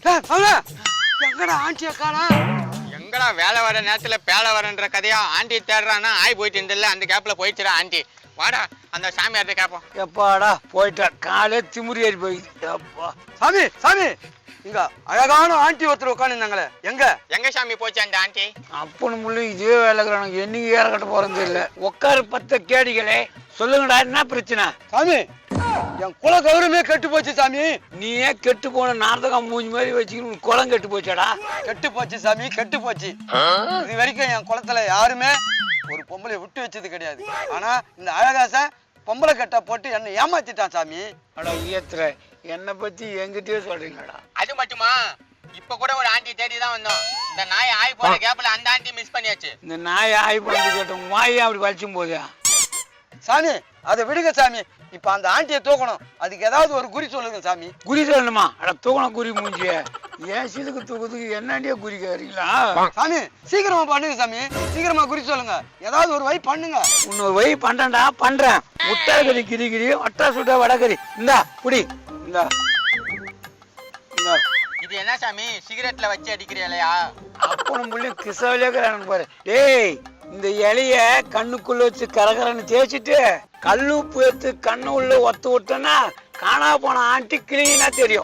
எங்கடா ஆண்டிய காணா? எங்கடா வேலை வர நேரத்துல பேலை வரன்ற கதையா ஆண்டி தேடுறானா ஆய் போயிட்டு இருந்தில்ல அந்த கேப்ல போயிடுச்சுடா ஆண்டி. வாடா அந்த சாமியார்ட்ட கேப்போம். எப்பாடா போயிட்டா காலே திமுறி ஏறி போயிடுச்சு. அப்பா சாமி சாமி, இங்க அழகான ஆண்டி ஒருத்தர் உட்காந்துருந்தாங்களே, எங்க சாமி போச்சு அந்த ஆண்டி? அப்பனு முள்ளு இதே வேலைக்கு என்னைக்கு ஏற கட்ட போறது இல்ல. உட்காரு பத்த கேடிகளே, சொல்லுங்கடா என்ன பிரச்சனை? சாமி என் குல கௌரவமே கெட்டு போச்சு சாமி. நீயே கெட்டு போன நாடகம் மூஞ்சி மாதிரி வச்சுக்கணும். குளம் கெட்டு போச்சாடா? கெட்டு போச்சு சாமி, கெட்டு போச்சு. இது வரைக்கும் என் குளத்துல யாருமே ஒரு பொம்பளை விட்டு வச்சது கிடையாது. ஆனா இந்த அழகாச பொம்பளை கட்டை போட்டு என்ன ஏமாத்திட்டான் சாமி. அடா ஏத்துற, என்னை பத்தி என்கிட்டயே சொல்றீங்கடா? அது மட்டுமா, இப்ப கூட ஒரு ஆண்டி தேடி தான் வந்தோம். இந்த நாய் ஆய் போன கேப்ல அந்த ஆண்டி மிஸ் பண்ணியாச்சு. இந்த நாயை ஆய் பண்ணி கேட்டோம், மாயை அப்படி வலிச்சும் போதா சாமி? அதை விடுங்க சாமி. இப்ப அந்த ஆண்டியை தூக்கணும், அதுக்கு ஏதாவது ஒரு குறி சொல்லுங்க சாமி. குறி சொல்லணுமா? அட தூக்கணும் குறி மூஞ்சிய. ஏன் சீதுக்கு தூக்குறதுக்கு என்னண்டியா குறி கேறீங்களா? சாமி சீக்கிரமா பண்ணுங்க சாமி, சீக்கிரமா குறி சொல்லுங்க. ஏதாவது ஒரு வழி பண்ணுங்க. இன்னொரு வழி பண்றேன்டா, பண்றேன். முட்டாக்கறி கிரி கிரி, ஒட்டா சுட்டா வடகறி. இந்தா குடி, இந்தா இந்தா. இது என்ன சாமி சிகரெட்ல வச்சு அடிக்கிறீங்களா? அப்பனும் புள்ளையும் கிசவிலே இருக்கிறானு பாரு. டேய், இந்த இலைய கண்ணுக்குள்ள வச்சு கரகரன்னு தேய்ச்சிட்டு கல்லு உப்பு எடுத்து கண்ணு உள்ள ஒத்து விட்டோன்னா காணா போன ஆண்டி கிளீனா தெரியும்.